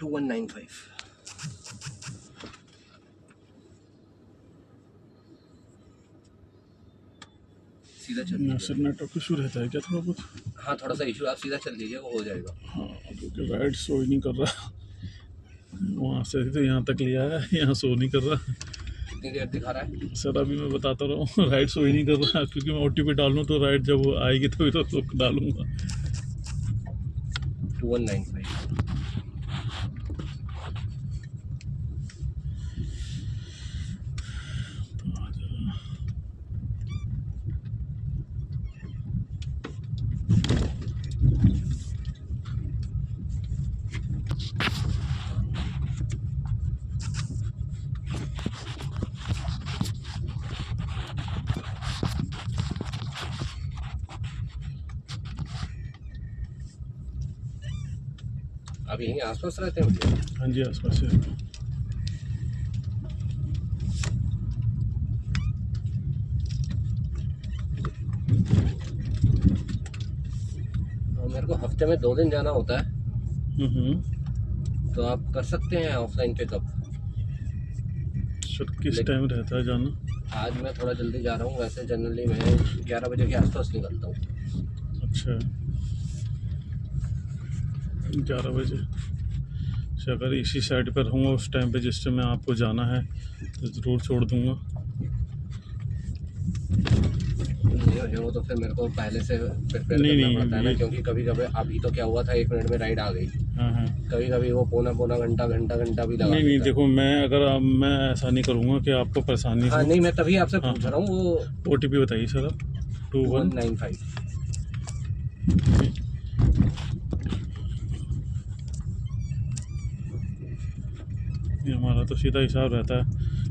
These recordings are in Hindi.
2195। सीधा चल लीजिए। नेटवर्क इशू रहता है क्या थोड़ा बहुत? हाँ थोड़ा सा इशू, आप सीधा चल लीजिए, वो हो जाएगा। हाँ क्योंकि राइड शो ही नहीं कर रहा, वहाँ से तो यहाँ तक लिया है, यहाँ शो नहीं कर रहा। कितनी देर दिखा रहा है सर? अभी मैं बताता रहा हूँ, राइड शो ही नहीं कर रहा, क्योंकि मैं OTP डालूँ तो राइड जब वो आएगी तो डालूँगा। 2195। आप यहीं आसपास रहते हैं भैया? हाँ जी आसपास से। मेरे को हफ्ते में 2 दिन जाना होता है, तो आप कर सकते हैं ऑफलाइन पिकअप। सर किस टाइम रहता है जाना? आज मैं थोड़ा जल्दी जा रहा हूँ, वैसे जनरली मैं 11 बजे के आसपास निकलता हूँ। अच्छा 11 बजे से अगर इसी साइड पर रहूँगा उस टाइम पे जिस टाइम आपको जाना है तो ज़रूर छोड़ दूँगा। वो तो फिर मेरे को पहले से प्रिपेयर नहीं, करना पड़ता है ना, ये- क्योंकि कभी कभी अभी तो क्या हुआ था 1 मिनट में राइड आ गई। हाँ कभी कभी वो पौना घंटा भी लगा नहीं देता है। देखो, मैं ऐसा नहीं करूँगा कि आपको परेशानी हाँ हो। नहीं, मैं तभी आपसे हाँ, पूछ रहा हूँ। वो OTP बताइए सर आप। 2195। ये हमारा तो सीधा हिसाब रहता है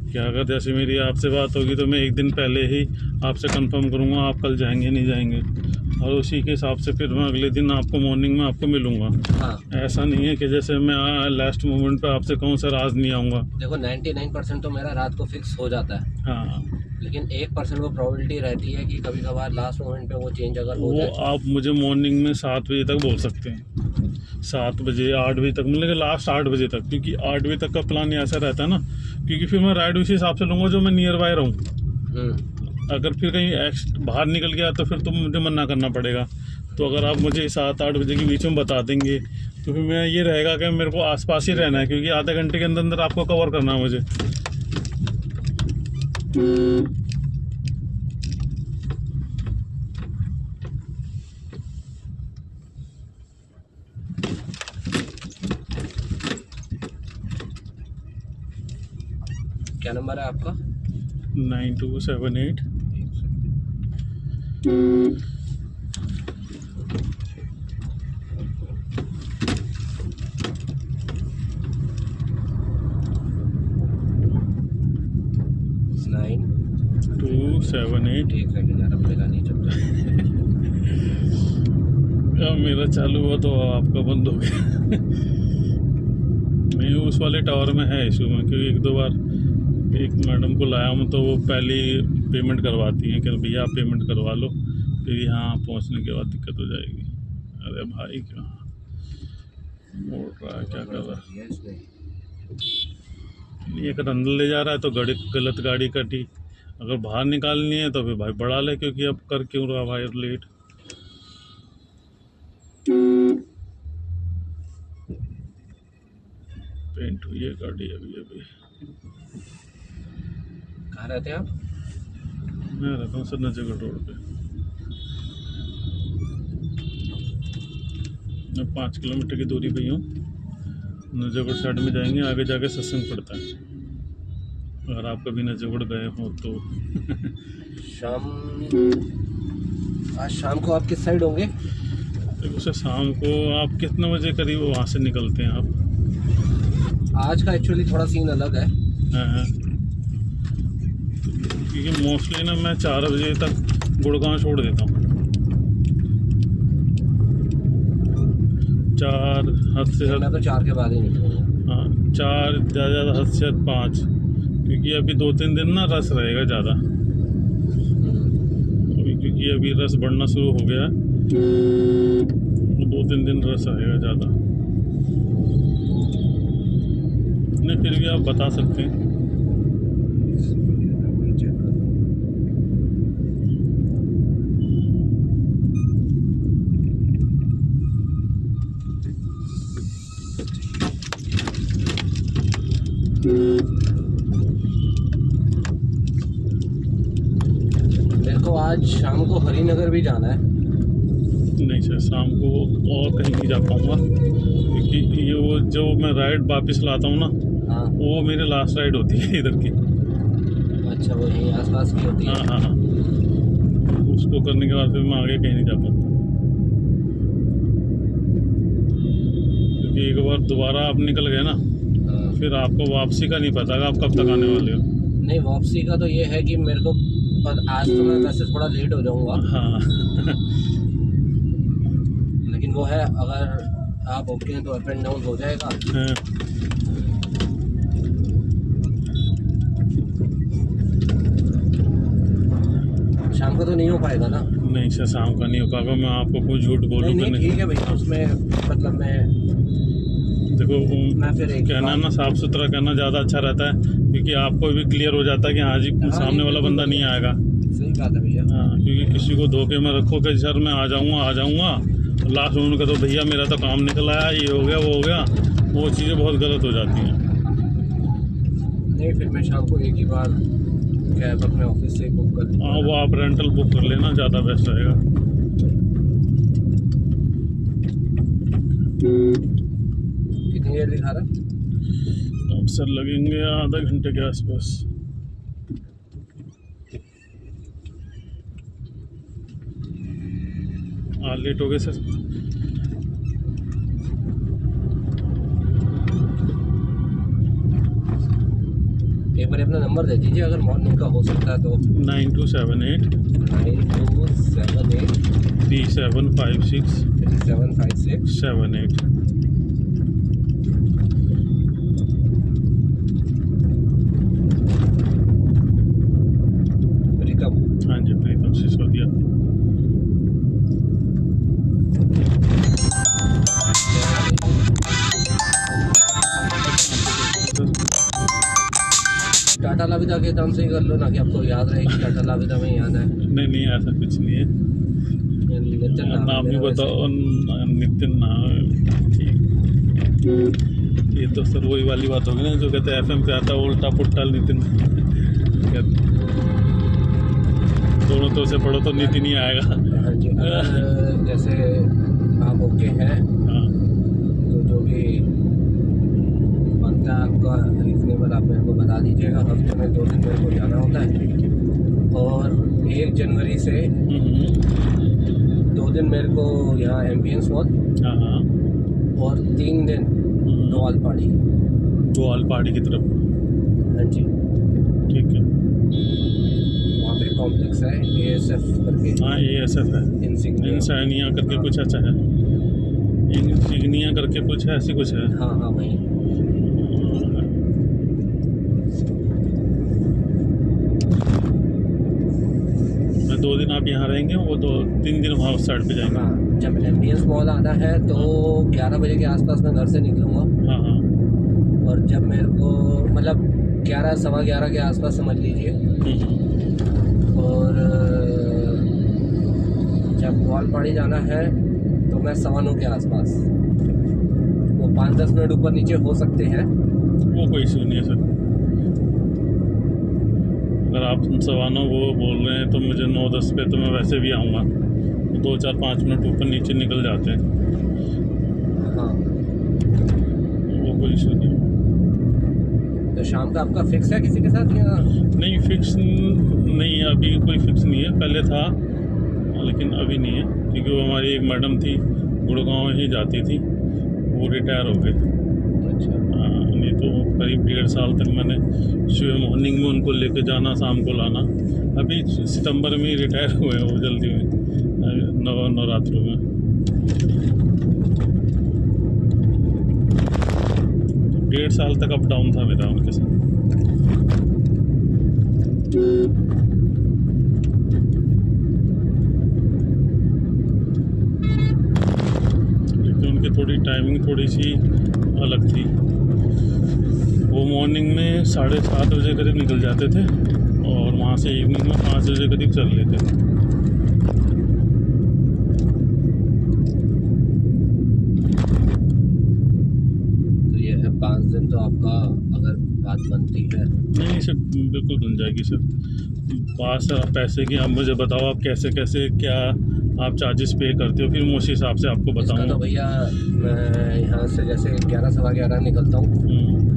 कि अगर जैसे मेरी आपसे बात होगी तो मैं एक दिन पहले ही आपसे कंफर्म करूँगा आप कल जाएंगे नहीं जाएंगे, और उसी के हिसाब से फिर मैं अगले दिन आपको मॉर्निंग में आपको मिलूँगा। हाँ ऐसा नहीं है कि जैसे मैं लास्ट मोमेंट पे आपसे कहूँ सर आज नहीं आऊँगा। देखो 99% तो मेरा रात को फिक्स हो जाता है, हाँ लेकिन 1% वो प्रोबेबिलिटी रहती है कि कभी कभार लास्ट मोमेंट पे वो चेंज अगर हो वो जाए। आप मुझे मॉर्निंग में 7 बजे तक बोल सकते हैं, 7 बजे 8 बजे तक, मतलब कि लास्ट 8 बजे तक, क्योंकि 8 बजे तक का प्लान ऐसा रहता है ना, क्योंकि फिर मैं राइड उसी हिसाब से लूँगा जो मैं नियर बाय रहूँ। अगर फिर कहीं बाहर निकल गया तो फिर तो मुझे मना करना पड़ेगा। तो अगर आप मुझे 7-8 बजे के बीच में बता देंगे तो फिर मैं ये रहेगा कि मेरे को आसपास ही रहना है, क्योंकि आधे घंटे के अंदर अंदर आपको कवर करना है मुझे। क्या नंबर है आपका? 9278 278। एक सेकंड यार, अब मेरा नहीं चल रहा। अब मेरा चालू हुआ तो आपका बंद हो गया। नहीं उस वाले टावर में है इशू में, क्योंकि 1-2 बार एक मैडम को लाया हूँ तो वो पहले पेमेंट करवाती हैं कि भैया आप पेमेंट करवा लो, फिर यहाँ पहुँचने के बाद दिक्कत हो जाएगी। अरे भाई क्या मोड़ रहा है, क्या कर रहा है? ये अगर अंदर ले जा रहा है तो गलत गाड़ी कटी, अगर बाहर निकालनी है तो फिर भाई बढ़ा ले, क्योंकि अब कर क्यों रहा भाई लेट। पेंट हुई है गाड़ी अभी। कहाँ रहते हैं आप? मैं रहता हूँ सर नजरगढ़ रोड पे। मैं 5 किलोमीटर की दूरी पे ही हूँ। नजरगढ़ साइड में जाएंगे, आगे जाके सत्संग पड़ता है, अगर आप कभी नजरगढ़ गए हो तो। आज शाम को आप किस साइड होंगे? उसे शाम को आप कितने बजे करीब वहाँ से निकलते हैं आप? आज का एक्चुअली थोड़ा सीन अलग है। हाँ क्योंकि मोस्टली ना मैं 4 बजे तक गुड़गांव छोड़ देता हूँ। 4 हद से मैं तो 4 के बाद ही निकलूँगा। हाँ 4 ज़्यादा हद से 5, क्योंकि अभी 2-3 दिन ना रस रहेगा ज़्यादा, क्योंकि अभी रस बढ़ना शुरू हो गया है, 2-3 दिन रस रहेगा ज़्यादा। है, फिर भी आप बता सकते हैं। मेरे को आज शाम को हरिनगर भी जाना है। नहीं सर, शाम को और कहीं नहीं जा पाऊँगा, क्योंकि ये वो जो मैं राइड वापस लाता हूँ ना, हाँ वो मेरी लास्ट राइड होती है इधर की। अच्छा, वो यहीं आसपास की होती है। हाँ हाँ हाँ, उसको करने के बाद फिर मैं आगे कहीं नहीं जा पाऊँगा, क्योंकि एक बार दोबारा आप निकल गए ना, हाँ। फिर आपको वापसी का नहीं पता कि आप कब तक आने वाले हो। नहीं, वापसी का तो ये है कि मेरे को पर आज तो मैं वैसे थोड़ा लेट हो जाऊंगा, हाँ लेकिन वो है, अगर आप ओके हैं तो अप एंड डाउन हो जाएगा। हाँ। शाम को तो नहीं हो पाएगा ना? नहीं सर, शाम का नहीं हो पाएगा, मैं आपको कोई झूठ नहीं बोलूँ नहीं, ठीक है भैया, उसमें मतलब देखो मैं फिर एक कहना ना, साफ सुथरा कहना ज़्यादा अच्छा रहता है, क्योंकि आपको भी क्लियर हो जाता है कि हाँ जी सामने वाला बंदा नहीं आएगा। सही बात है भैया। हाँ, क्योंकि किसी को धोखे में रखो कि सर मैं आ जाऊँगा, लास्ट में उनका तो भैया मेरा तो काम निकल आया, ये हो गया वो हो गया, वो चीज़ें बहुत गलत हो जाती हैं। नहीं, फिर मैं शाम को एक ही बार कैब अपने ऑफिस से बुक कर हाँ, वो आप रेंटल बुक कर लेना, ज़्यादा बेस्ट रहेगा। कितनी देर दिखा रहा है? अब सर लगेंगे आधा घंटे के आसपास। लेट हो गए सर। एक बार अपना नंबर दे दीजिए, अगर मॉर्निंग का हो सकता है तो। 9278 9278 3756 3756 78। प्रीतम। हाँ जी, प्रीतम सिसोदिया। टाटा लाविदा के नाम से ही कर लो ना, कि आपको याद रहे कि टाटा लाविदा में ही आना है। नहीं नहीं, ऐसा कुछ नहीं है, नितिन नाम भी है वैसे। बताओ। नितिन नाम है, ठीक। ये तो सर वही वाली बात होगी ना, जो कहते हैं FM पे आता है उल्टा पुट्टा नितिन। दोनों तो से पढ़ो तो नितिन ही आएगा। हाँ जी, अगर जैसे आप ओके हैं हाँ तो जो भी बनता है आपका रीजनेबल, आप मेरे को बता दीजिएगा। हफ्ते में 2 दिन मेरे को जाना होता है, और 1 जनवरी से 2 दिन मेरे को यहाँ एम्बियंस मॉल, हाँ हाँ, और 3 दिन दोआलपाड़ी। दोआलपाड़ी की तरफ। हाँ जी, ठीक है। वहाँ पे कॉम्प्लेक्स है ASF करके। हाँ, ASF है, इंसानिया करके कुछ अच्छा है, इंसिग्निया करके कुछ है, ऐसी कुछ है। हाँ हाँ वही। मैं 2 दिन आप यहाँ रहेंगे, वो 2-3 दिन वहाँ उस साइड पे जाएंगे। हाँ, जब एम्बियंस मॉल आना है तो 11 बजे के आसपास मैं घर से निकलूँगा, हाँ हाँ। और जब मेरे को मतलब 11 सवा 11 के आसपास समझ लीजिए, और जब दोआलपाड़ी जाना है तो मैं 9:15 के आसपास, वो 5-10 मिनट ऊपर नीचे हो सकते हैं। वो कोई इशू नहीं है सर। अगर आप 9:15 वो बोल रहे हैं तो मुझे 9-10 पे तो मैं वैसे भी आऊँगा, तो 2-4-5 मिनट ऊपर नीचे निकल जाते हैं। हाँ, वो कोई इशू नहीं है। तो शाम का आपका फिक्स है किसी के साथ या? नहीं, फिक्स नहीं है, अभी कोई फिक्स नहीं है, पहले था लेकिन अभी नहीं है, क्योंकि वो हमारी एक मैडम थी, गुड़गांव ही जाती थी, वो रिटायर हो गए। अच्छा। नहीं तो करीब 1.5 साल तक मैंने सुबह मॉर्निंग में उनको लेके जाना, शाम को लाना। अभी सितंबर में ही रिटायर हुए हैं वो, जल्दी में नवरात्रों में। 1.5 साल तक अप डाउन था मेरा उनके साथ। लेकिन उनकी थोड़ी टाइमिंग थोड़ी सी अलग थी। वो मॉर्निंग में 7:30 बजे करीब निकल जाते थे और वहाँ से इवनिंग में 5 बजे करीब चल लेते थे। तो ये है 5 दिन तो आपका अगर बात बनती है। नहीं सर, बिल्कुल बन जाएगी सर। बात सर पैसे की, आप मुझे बताओ आप कैसे कैसे क्या आप चार्जेस पे करते हो, फिर मैं उस हिसाब से आपको इसका बताऊँगा। तो भैया मैं यहाँ से जैसे 11 सवा 11 निकलता हूँ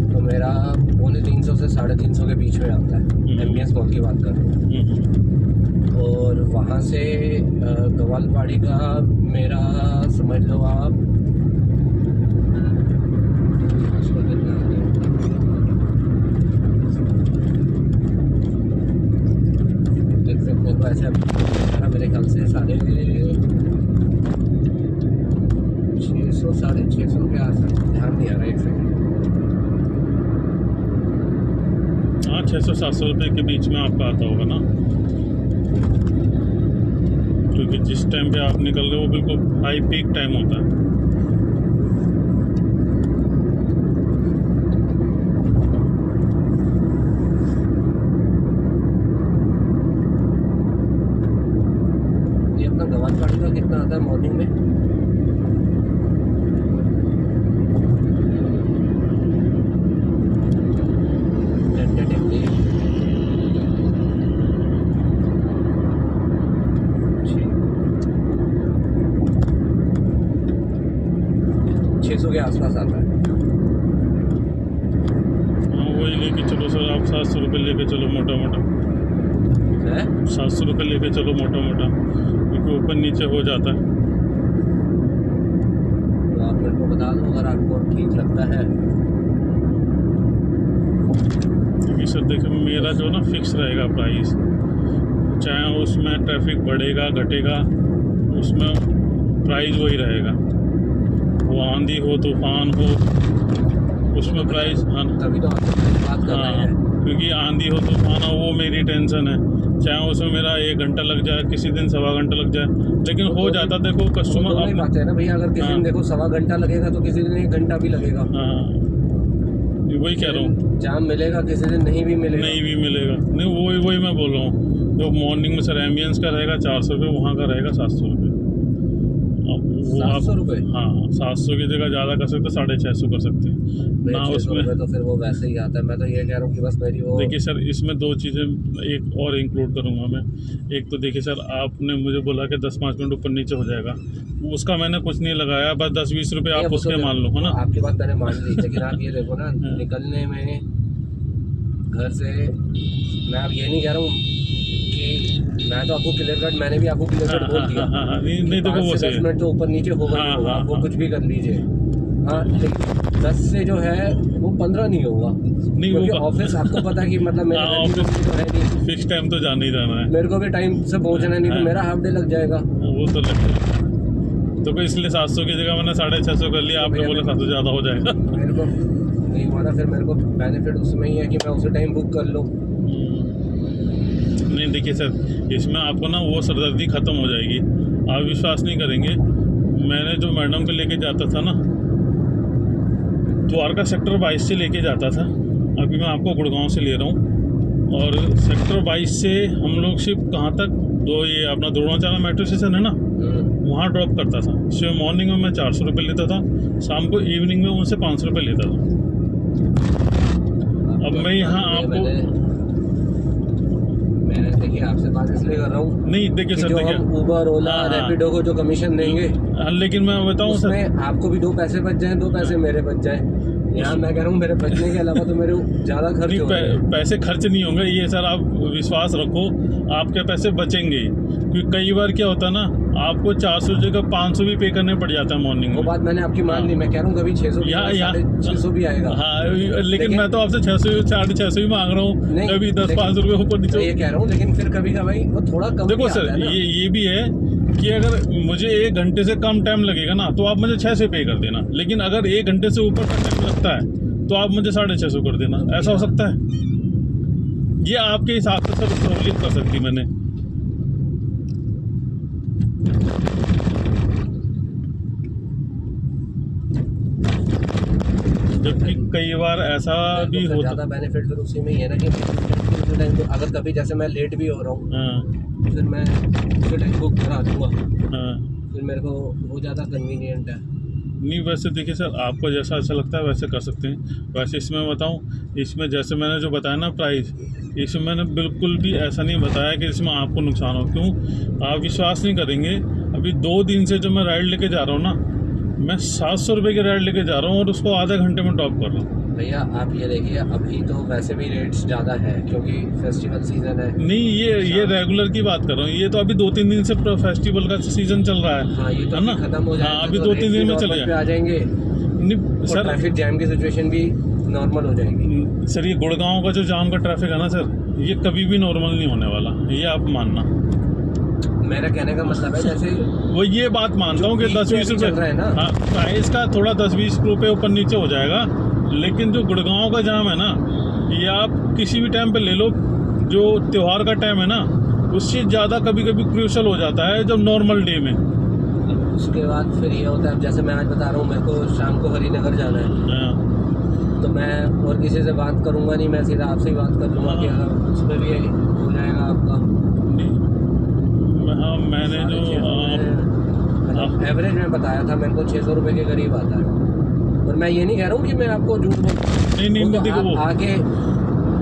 तो मेरा 350 से 350 के बीच में आता है। एमबीएस मॉल की बात कर रहा हूँ। और वहाँ से गवालपाड़ी का मेरा समझ लो आप उसको कितना एग्जैक्ट तो ऐसे मेरे ख्याल से 650 650 के आसपास, ध्यान नहीं आ रहा एक सेकंड। हाँ 600-700 रुपये के बीच में आपका आता होगा ना, क्योंकि जिस टाइम पे आप निकल रहे हो वो बिल्कुल हाई पीक टाइम होता है। ये अपना गवालपाड़ी का कितना आता है मॉर्निंग में? टेंटेटिवली 600 के आसपास आता है। हाँ वही लेके चलो सर, आप 700 रुपये लेके चलो मोटा मोटा, है 700 रुपये लेके चलो मोटा मोटा, क्योंकि ऊपर नीचे हो जाता है। तो आप मेरे को बता दो अगर आपको ठीक लगता है। क्योंकि सर देखो मेरा जो ना फिक्स रहेगा प्राइस, चाहे उसमें ट्रैफिक बढ़ेगा घटेगा, उसमें प्राइस वही रहेगा। वो आंधी हो तूफान हो उसमें प्राइस, हाँ तभी तो आपसे बात कर रहे हाँ, हैं। क्योंकि आंधी हो तूफान हो वो मेरी टेंशन है, चाहे उसमें मेरा 1 घंटा लग जाए, किसी दिन 1.25 घंटा लग जाए, लेकिन हो जाता देखो दोनों कस्टमर ही बात है ना भैया, अगर किसी हाँ। दिन देखो 1.25 घंटा लगेगा तो किसी दिन 1 घंटा भी लगेगा। हाँ वही कह रहा हूँ, जाम मिलेगा किसी दिन नहीं भी मिलेगा। नहीं भी मिलेगा, नहीं वही मैं बोल रहा हूँ। जो मॉर्निंग में सर एम्बियंस का रहेगा 400 रुपये, वहाँ का रहेगा 700 रुपये। अब वो 700 रुपये? हाँ 700 की जगह ज़्यादा कर सकते, 650 कर सकते हैं ना 600 उसमें। रुपये तो फिर वो वैसे ही आता है। मैं तो ये कह रहा हूँ कि बस मेरी वो देखिए सर इसमें 2 चीज़ें एक और इंक्लूड करूँगा मैं। एक तो देखिए सर आपने मुझे बोला कि 10-5 मिनट ऊपर नीचे हो जाएगा, उसका मैंने कुछ नहीं लगाया, बस 10-20 रुपये आप वो तो उसके मान लो, है ना। आपकी बात मैंने मान ली, लेकिन आप ये देखो ना निकलने में घर से, मैं अब ये नहीं कह रहा हूँ कि मैं तो आपको क्लियर कट, मैंने भी आपको क्लियर कट बोल दिया। नहीं देखो वो 5 से 10 मिनट तो ऊपर नीचे होगा ही हाँ, होगा, हाँ, आपको हाँ। कुछ भी कर लीजिए। हाँ लेकिन 10 से जो है वो 15 नहीं होगा, नहीं क्योंकि वो ऑफिस आपको पता है कि मतलब मेरे हाँ, घर की ऑफिस तो है नहीं, फिक्स टाइम तो जाना ही जाना है, मेरे को भी टाइम से पहुंचना है, नहीं तो मेरा हाफ डे लग जाएगा। वो तो लगता है। तो कोई इसलिए 700 की जगह मैंने 650 कर लिया, आपने बोला 700 ज़्यादा हो जाएगा। मेरे को नहीं हुआ ना, फिर मेरे को बेनिफिट उसमें ही है कि मैं उसी टाइम बुक कर लूँ। नहीं देखिए सर इसमें आपको ना वो सरदर्दी ख़त्म हो जाएगी, आप विश्वास नहीं करेंगे। मैंने जो मैडम को लेके जाता था ना, द्वारका सेक्टर 22 से लेके जाता था, अभी मैं आपको गुड़गांव से ले रहा हूँ, और सेक्टर 22 से हम लोग सिर्फ कहाँ तक, ये अपना द्रोणाचाला मेट्रो स्टेशन है ना, वहाँ ड्रॉप करता था। सुबह मॉर्निंग में मैं 400 रुपये लेता था, शाम को इवनिंग में उनसे 500 रुपये लेता था। अब मैं यहाँ आपको मैंने देखिए आपसे बात इसलिए कर रहा हूँ नहीं देखिए कि सर जो देखिए हम उबर ओला हाँ, हाँ। रैपिडो को जो कमीशन देंगे लेकिन मैं बताऊँ सर, उसमें आपको भी 2 पैसे बच जाएं, 2 पैसे मेरे बच जाएं। यहाँ मैं कह रहा हूँ मेरे बचने के अलावा तो मेरे ज़्यादा खर्च नहीं हो रहे हैं। पैसे खर्च नहीं होंगे, ये सर आप विश्वास रखो, आपके पैसे बचेंगे। क्योंकि कई बार क्या होता है ना, आपको 400 जगह 500 भी पे करने पड़ जाता है मॉर्निंग वो में। बात मैंने आपकी मान ली, मैं कह रहा हूँ कभी 600 यहाँ 600 भी आएगा। हाँ लेकिन मैं तो आपसे 600 650 भी मांग रहा हूँ, कभी 10-5 रुपये ऊपर मैं नीचे। ये कह रहा हूँ लेकिन फिर कभी का भाई वो थोड़ा कम देखो भी सर आता है ना। ये भी है कि अगर मुझे 1 घंटे से कम टाइम लगेगा ना तो आप मुझे 600 पे कर देना, लेकिन अगर 1 घंटे से ऊपर का टाइम लगता है तो आप मुझे 650 कर देना। ऐसा हो सकता है? ये आपके हिसाब से सर सहूलियत कर सकती मैंने। जबकि कई बार ऐसा भी तो होता। ज़्यादा बेनिफिट फिर उसी में ही है ना कि उसी टाइम को अगर कभी जैसे मैं लेट भी हो रहा हूँ हाँ फिर मैं उसी टाइम को घर आ जाऊँगा, हाँ। फिर मेरे को वो ज़्यादा कन्वीनियंट है। नहीं वैसे देखिए सर, आपको जैसा अच्छा लगता है वैसे कर सकते हैं। वैसे इसमें बताऊं, इसमें जैसे मैंने जो बताया ना प्राइस, इसमें मैंने बिल्कुल भी ऐसा नहीं बताया कि इसमें आपको नुकसान हो। क्यों? आप विश्वास नहीं करेंगे, अभी 2 दिन से जो मैं राइड लेके जा रहा हूँ ना, मैं 700 रुपये की राइड लेके जा रहा हूँ और उसको आधे घंटे में ड्रॉप कर रहा हूँ। भैया आप ये देखिए, अभी तो वैसे भी रेट्स ज़्यादा है क्योंकि फेस्टिवल सीजन है। नहीं ये रेगुलर की बात कर रहा हूँ, ये तो अभी 2-3 दिन से फेस्टिवल का सीजन चल रहा है। हाँ ये तो है ना? खत्म हो जाएगा। हाँ अभी तो 2-3 दिन में रेट्स भी चले नॉर्मल पे आ जाएंगे नहीं और सर। ट्रैफिक जैम की सिचुएशन भी नॉर्मल हो जाएगी। सर ये गुड़गांव का जो जाम का ट्रैफिक है ना सर, ये कभी भी नॉर्मल नहीं होने वाला, ये आप मानना। मेरा कहने का मतलब है जैसे वो ये बात मानता हूँ कि 10-20 चल रहा है ना, हाँ प्राइस का थोड़ा 10-20 रुपये ऊपर नीचे हो जाएगा, लेकिन जो गुड़गांव का जाम है ना, ये आप किसी भी टाइम पे ले लो, जो त्यौहार का टाइम है ना, उससे ज़्यादा कभी कभी क्रूशल हो जाता है जब नॉर्मल डे में। उसके बाद फिर ये होता है, जैसे मैं आज बता रहा हूँ मेरे को शाम को हरिनगर जाना है, हाँ, तो मैं और किसी से बात करूँगा नहीं, मैं सीधा आपसे ही बात कर लूँगा कि अगर उस पर भी हो जाएगा आपका। हाँ मैंने जो मतलब एवरेज में बताया था मेरे को 600 रुपये के करीब आता है। और मैं ये नहीं कह रहा हूँ कि मैं आपको झूठ बोल, नहीं तो देखो, आप वो आगे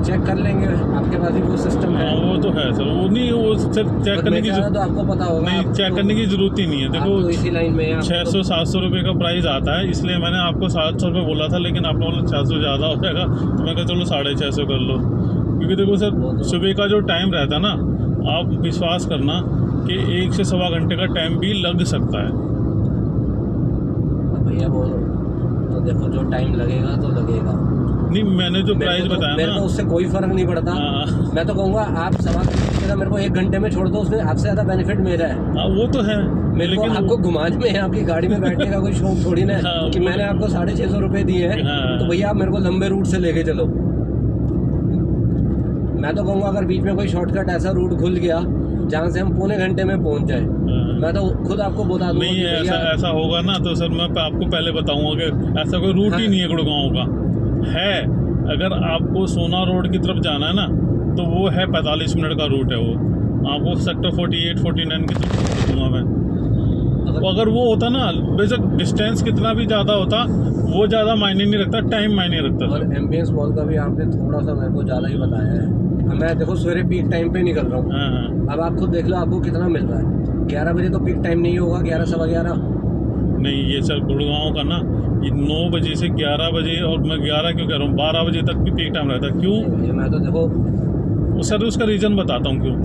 चेक कर लेंगे, आपके पास भी वो सिस्टम है। हाँ वो तो है सर, वो नहीं वो सर चेक करने की तो आपको पता होगा, नहीं चेक करने की जरूरत ही नहीं है। देखो तो इसी लाइन में 600-700 रुपये का प्राइस आता है, इसलिए मैंने आपको 700 रुपये बोला था, लेकिन आपने बोला 600 ज़्यादा हो जाएगा, तो मैं कहा चलो 650 कर लो। क्योंकि देखो सर सुबह का जो टाइम रहता है ना, आप विश्वास करना कि 1 से सवा घंटे का टाइम भी लग सकता है। भैया वो तो देखो जो टाइम लगेगा तो लगेगा। नहीं मैंने जो प्राइस बताया मेरे को उससे कोई फर्क नहीं पड़ता। मैं तो कहूँगा आप सवा घंटे मेरे को 1 घंटे में छोड़ दो, उसमें आपसे ज़्यादा बेनिफिट मेरा है। वो तो है, मेरे को आपको घुमाने में आपकी गाड़ी में बैठने का कोई शौक थोड़ी ना है कि मैंने आपको 650 रुपये दिए हैं तो भैया आप मेरे को लंबे रूट से लेके चलो। मैं तो कहूँगा अगर बीच में कोई शॉर्टकट ऐसा रूट खुल गया जहाँ से हम पौने घंटे में पहुँच जाए, मैं तो खुद आपको बता दूँगा। नहीं ऐसा होगा ना तो सर मैं आपको पहले बताऊंगा कि ऐसा कोई रूट ही नहीं है गुड़गांव का। है अगर आपको सोना रोड की तरफ जाना है ना, तो वो है 45 मिनट का रूट है, वो आपको सेक्टर 48-49 की तरफ दूंगा मैं। अगर वो होता ना, बेशक डिस्टेंस कितना भी ज़्यादा होता, वो ज़्यादा मायने नहीं रखता, टाइम मायने रखता। और एम्बियंस मॉल का भी आपने थोड़ा सा मेरे को ज़्यादा ही बताया है। मैं देखो सवेरे पीक टाइम पे निकल रहा हूँ, अब आप खुद देख लो आपको कितना मिल रहा है। 11 बजे तो पीक टाइम नहीं होगा, 11 सवा 11 नहीं। ये सर गुड़गांव का ना, ये 9 बजे से 11 बजे, और मैं 11 क्यों कह रहा हूँ, 12 बजे तक भी पीक टाइम रहता है। क्यों? मैं तो देखो सर उसका रीज़न बताता हूँ क्यों।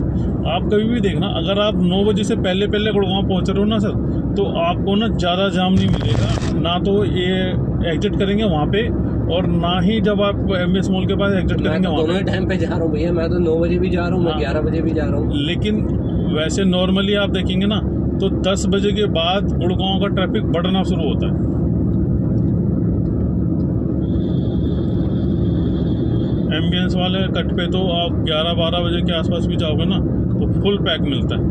आप कभी भी देखना, अगर आप 9 बजे से पहले गुड़गांव पहुँच रहे हो ना सर, तो आपको ना ज़्यादा जाम नहीं मिलेगा, ना तो ये एग्जिट करेंगे वहाँ पे, और ना ही जब आप एमबीएस मॉल के पास एग्जिट करेंगे वहाँ पे। दोनों ही टाइम पे जा रहा हूँ भैया, मैं तो 9 बजे भी जा रहा हूँ, मैं 11 बजे भी जा रहा हूँ। लेकिन वैसे नॉर्मली आप देखेंगे ना, तो 10 बजे के बाद गुड़गांव का ट्रैफिक बढ़ना शुरू होता है। एम्बियंस वाले कट पे तो आप 11-12 बजे के आसपास भी जाओगे ना तो फुल पैक मिलता है।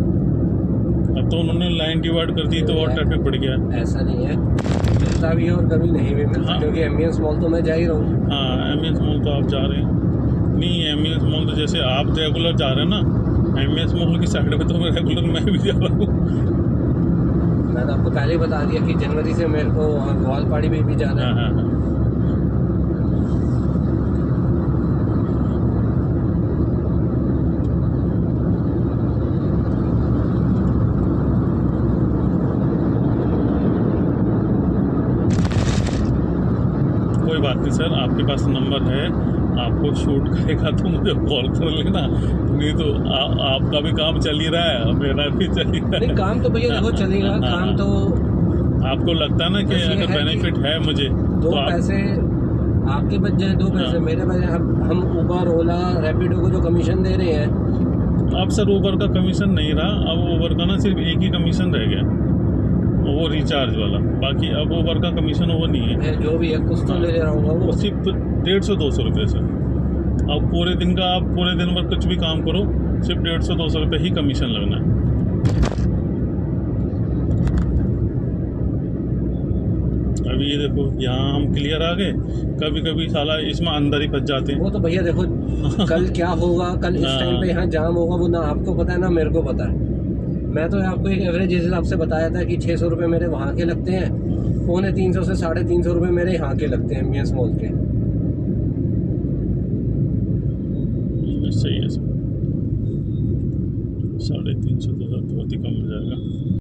अब तो उन्होंने लाइन डिवाइड कर दी तो और ट्रैफिक बढ़ गया है। ऐसा नहीं है, मिलता भी है और कभी नहीं भी मिलता। हाँ। क्योंकि एम्बियंस मॉल तो मैं जा ही रहा हूँ। हाँ एम्बियंस मॉल तो आप जा रहे हैं। नहीं एम्बियंस मॉल तो जैसे आप रेगुलर जा रहे हैं ना, एम्बियंस मॉल की साइड में तो रेगुलर मैं भी जा रहा हूँ। मैं तो आपको पहले ही बता दिया कि जनवरी से मेरे को ग्वालपाड़ी में भी जाना है। हाँ। कोई बात नहीं सर, आपके पास नंबर है, आपको शूट करेगा तो मुझे कॉल कर लेना, नहीं तो आपका भी काम चल ही रहा है, मेरा भी चल ही रहा है। नहीं काम तो भैया देखो चलेगा, काम तो आपको लगता है ना कि अगर बेनिफिट है मुझे, दो पैसे आपके बच जाए, 2 पैसे मेरे बच जाए। हम ऊबर, ओला, रैपिडो को जो कमीशन दे रहे हैं, अब सर ऊबर का कमीशन नहीं रहा, अब ऊबर का ना सिर्फ एक ही कमीशन रह गया, वो रिचार्ज वाला। बाकी अब ऊबर का कमीशन वो नहीं है, जो भी है कुछ तो ले रहा हूँ वो सिर्फ 150-200 रुपये सर। अब पूरे दिन का आप पूरे दिन भर कुछ भी काम करो, सिर्फ 150-200 रुपये ही कमीशन लगना है। अब अभी ये देखो यहाँ हम क्लियर आ गए, कभी कभी साला इसमें अंदर ही फंस जाते हैं। वो तो भैया देखो कल क्या होगा, कल इस टाइम पे यहाँ जाम होगा वो ना आपको पता है ना मेरे को पता है। मैं तो आपको एक एवरेज हिसाब से बताया था कि 600 रुपये मेरे वहाँ के लगते हैं, 350 से 350 रुपये मेरे यहाँ के लगते हैं एमबीएस मॉल के। सही है, 350 तो बहुत ही कम हो जाएगा।